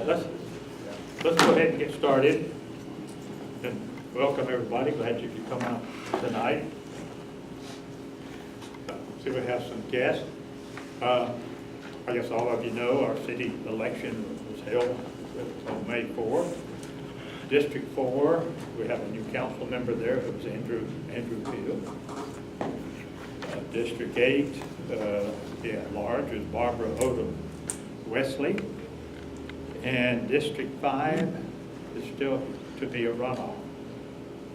let's go ahead and get started. And welcome everybody. Glad you could come out tonight. See, we have some guests. I guess all of you know our city election was held on May 4th. District 4, we have a new council member there. It was Andrew Peel. District 8, large is Barbara Odom Wesley. And District 5 is still to be a runoff.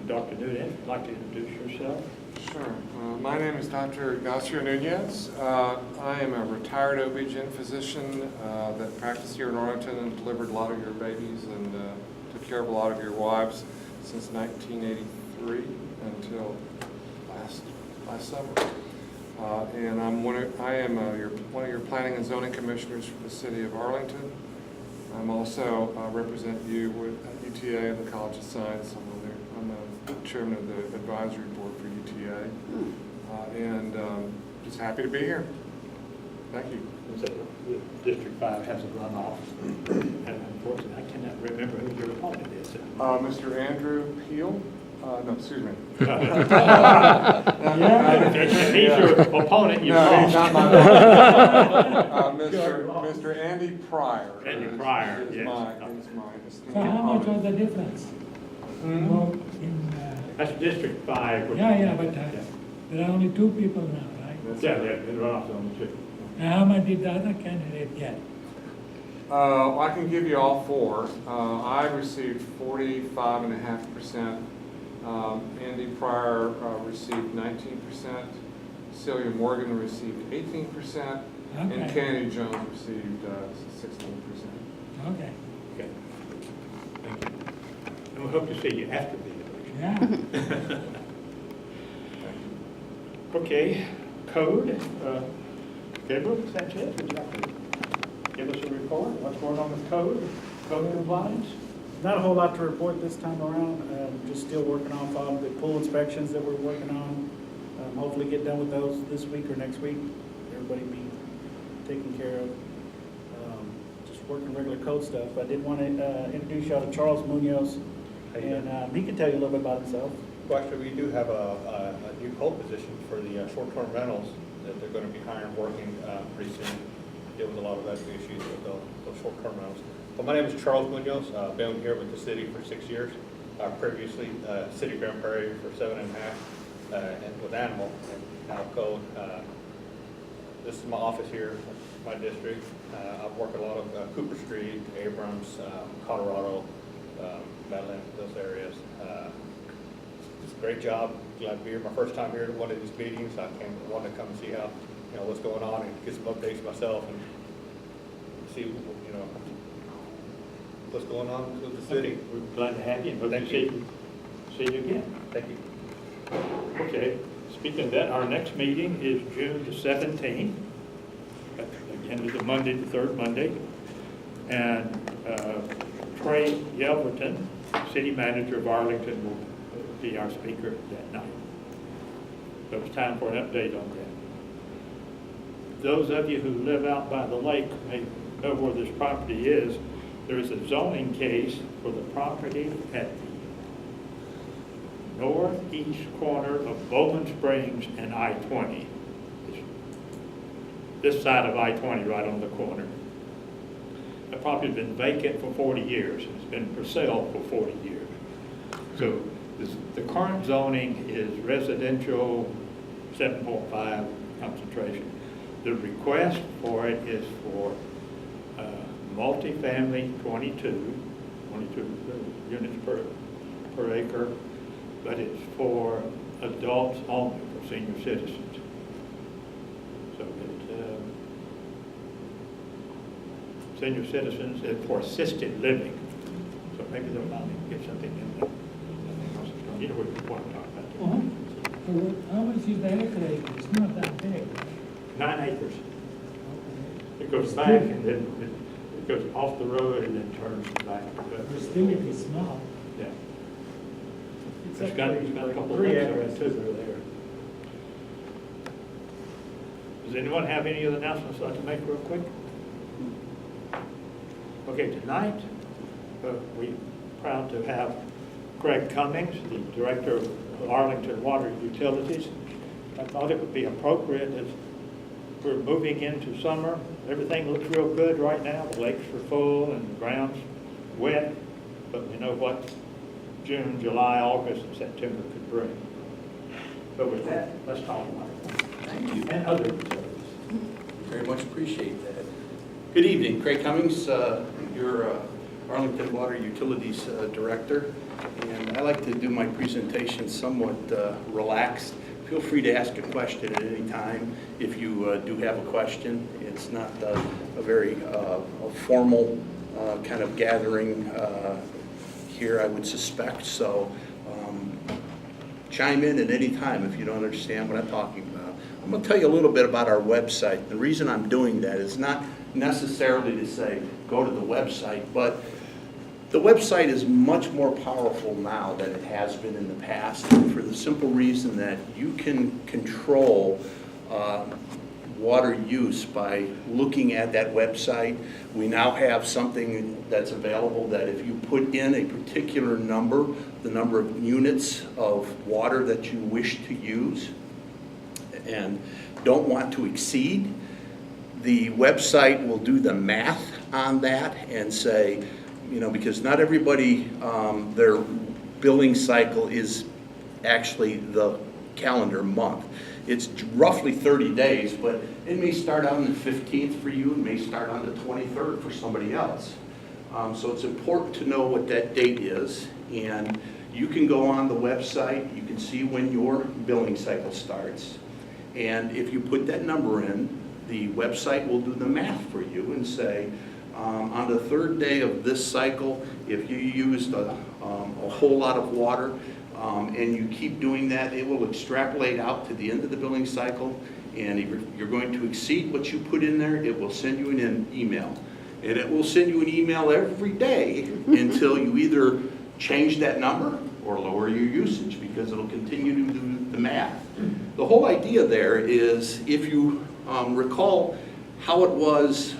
Dr. Nunez, would you like to introduce yourself? Sure. My name is Dr. Ignacio Nunez. I am a retired OB-GYN physician that practiced here in Arlington and delivered a lot of your babies and took care of a lot of your wives since 1983 until last summer. And I am one of your planning and zoning commissioners for the city of Arlington. I'm also represent you at UTA and the College of Science. I'm the chairman of the advisory board for UTA, and just happy to be here. Thank you. District 5 has a runoff, and unfortunately, I cannot remember who your opponent is. Mr. Andrew Peel. No, excuse me. If he's your opponent, you No, lost. he's not my opponent. Mr. Andy Pryor. Andy Pryor, is yes. my esteemed So how much was opponent. the difference? That's District 5. which- Yeah, but there are only two people now, right? Yeah, the runoff's on the two. And how much did the other candidate get? I can give you all four. I received 45.5%. Andy Pryor received 19%. Celia Morgan received 18%. And Okay. Kennedy Jones received 16%. Okay, Okay. Thank you. And we hope to see you after the election. yeah. Okay, code. Gabriel Sanchez, would you like to give us a report? What's going on with code compliance? Not a whole lot to report this time around. Just still working off of the pool inspections that we're working on. Hopefully get done with those this week or next week. Everybody be taken care of. Just working regular code stuff. I did want to introduce y'all to Charles Munoz, and he can tell you a little bit about himself. Well, actually, we do have a new code position for the short-term rentals that they're going to be hiring, working pretty soon. Deal with a lot of that issues with those short-term rentals. Well, my name is Charles Munoz. Been here with the city for 6 years. Previously, City of Grand Prairie for 7.5, and with Animal and now Code. This is my office here, my district. I've worked a lot of Cooper Street, Abrams, Colorado, Madeline, those areas. It's a great job. Glad to be here. My first time here at one of these meetings. I wanted to come and see how, what's going on and get some updates myself and see, what's going on with the city. Okay. We're glad to have you and hope to see you again. Thank you. Okay, speaking of that, our next meeting is June the 17th. Again, it's a Monday, the third Monday. And Trey Yelverton, city manager of Arlington, will be our speaker that night. So it's time for an update on that. Those of you who live out by the lake may know where this property is. There is a zoning case for the property at the northeast corner of Bowman Springs and I-20. This side of I-20, right on the corner. The property's been vacant for 40 years. It's been for sale for 40 years. So the current zoning is residential 7.5 concentration. The request for it is for multifamily 22 units per acre, but it's for adults only, for senior citizens. So it's senior citizens and for assisted living. So maybe they'll finally get something in there. You know what you want to talk about. So how much is the acreage? It's not that big, right? 9 acres. Okay. It goes back and then it goes off the road and then turns back. But still, it is small. Yeah. It's It's got a couple of three lakes addresses there, are too. there. Does anyone have any other announcements I'd like to make real quick? Okay, tonight, we're proud to have Craig Cummings, the Director of Arlington Water Utilities. I thought it would be appropriate as we're moving into summer. Everything looks real good right now. The lakes are full and the ground's wet, but we know what June, July, August, and September could bring. So with that, let's talk about it. Thank you. And other utilities. Very much appreciate that. Good evening, Craig Cummings, your Arlington Water Utilities Director. And I like to do my presentation somewhat relaxed. Feel free to ask a question at any time if you do have a question. It's not a very a formal kind of gathering here, I would suspect. So chime in at any time if you don't understand what I'm talking about. I'm going to tell you a little bit about our website. The reason I'm doing that is not necessarily to say go to the website, but the website is much more powerful now than it has been in the past for the simple reason that you can control water use by looking at that website. We now have something that's available that if you put in a particular number, the number of units of water that you wish to use and don't want to exceed, the website will do the math on that and say, you know, because not everybody, their billing cycle is actually the calendar month. It's roughly 30 days, but it may start on the 15th for you, it may start on the 23rd for somebody else. So it's important to know what that date is, and you can go on the website, you can see when your billing cycle starts, and if you put that number in, the website will do the math for you and say, on the third day of this cycle, if you used a whole lot of water, and you keep doing that, it will extrapolate out to the end of the billing cycle, and if you're going to exceed what you put in there, it will send you an email. And it will send you an email every day until you either change that number or lower your usage, because it'll continue to do the math. The whole idea there is, if you recall how it was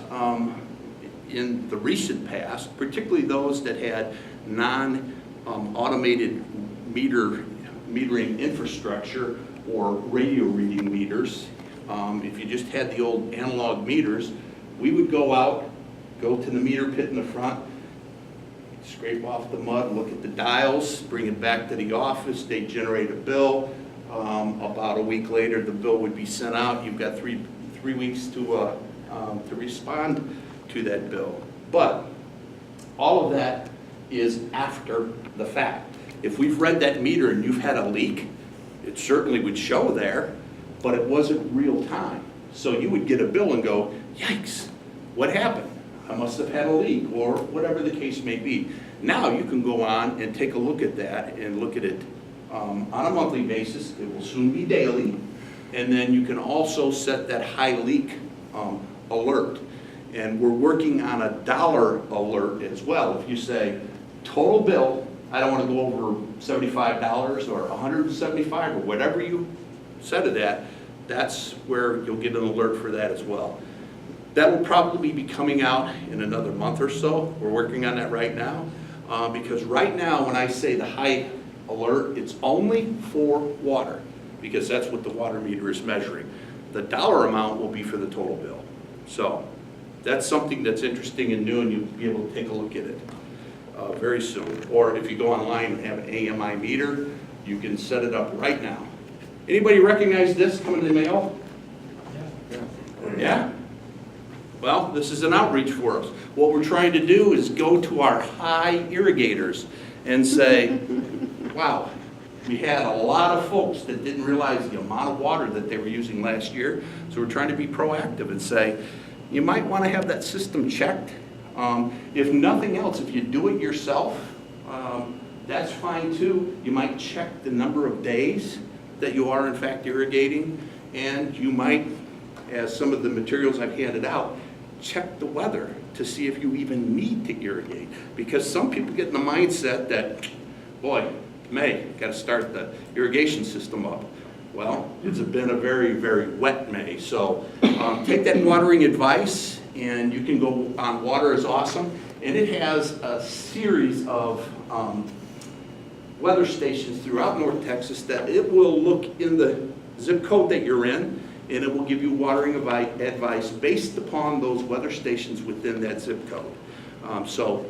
in the recent past, particularly those that had non-automated metering infrastructure or radio reading meters. If you just had the old analog meters, we would go out, go to the meter pit in the front, scrape off the mud, look at the dials, bring it back to the office, they generate a bill. About a week later, the bill would be sent out. You've got three weeks to respond to that bill. But all of that is after the fact. If we've read that meter and you've had a leak, it certainly would show there, but it wasn't real time. So you would get a bill and go, yikes, what happened? I must have had a leak, or whatever the case may be. Now you can go on and take a look at that and look at it on a monthly basis. It will soon be daily. And then you can also set that high leak alert. And we're working on a dollar alert as well. If you say, total bill, I don't want to go over $75 or $175 or whatever you set it at, that's where you'll get an alert for that as well. That will probably be coming out in another month or so. We're working on that right now. Because right now, when I say the high alert, it's only for water, because that's what the water meter is measuring. The dollar amount will be for the total bill. So that's something that's interesting and new, and you'll be able to take a look at it very soon. Or if you go online and have an AMI meter, you can set it up right now. Anybody recognize this coming in the mail? Yeah? Well, this is an outreach for us. What we're trying to do is go to our high irrigators and say, wow, we had a lot of folks that didn't realize the amount of water that they were using last year. So we're trying to be proactive and say, you might want to have that system checked. If nothing else, if you do it yourself, that's fine too. You might check the number of days that you are in fact irrigating, and you might, as some of the materials I've handed out, check the weather to see if you even need to irrigate. Because some people get in the mindset that, boy, May, got to start the irrigation system up. Well, it's been a very, very wet May. So take that watering advice, and you can go on Water is Awesome, And it has a series of weather stations throughout North Texas that it will look in the zip code that you're in, and it will give you watering advice based upon those weather stations within that zip code. So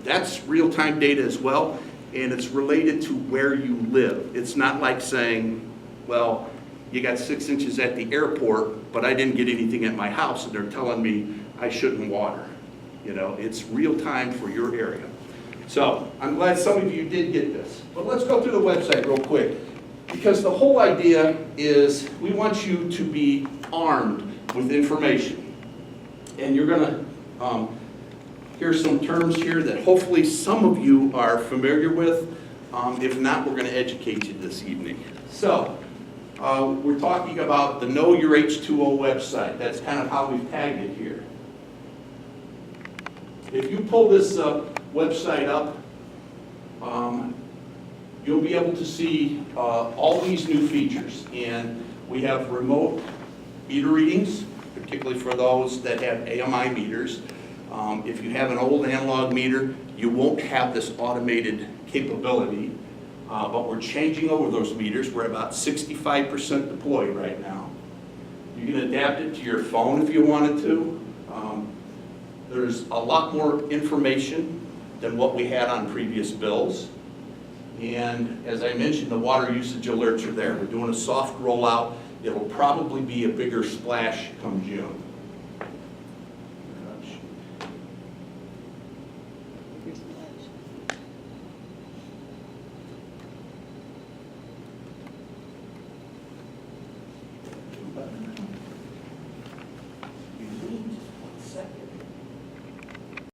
that's real-time data as well, and it's related to where you live. It's not like saying, well, you got 6 inches at the airport, but I didn't get anything at my house, and they're telling me I shouldn't water. You know, it's real-time for your area. So I'm glad some of you did get this. But let's go through the website real quick, because the whole idea is we want you to be armed with information. And you're going to hear some terms here that hopefully some of you are familiar with. If not, we're going to educate you this evening. So we're talking about the Know Your H2O website. That's kind of how we've tagged it here. If you pull this website up, you'll be able to see all these new features. And we have remote meter readings, particularly for those that have AMI meters. If you have an old analog meter, you won't have this automated capability, but we're changing over those meters. We're at about 65% deployed right now. You can adapt it to your phone if you wanted to. There's a lot more information than what we had on previous bills. And as I mentioned, the water usage alerts are there. We're doing a soft rollout. It'll probably be a bigger splash come June.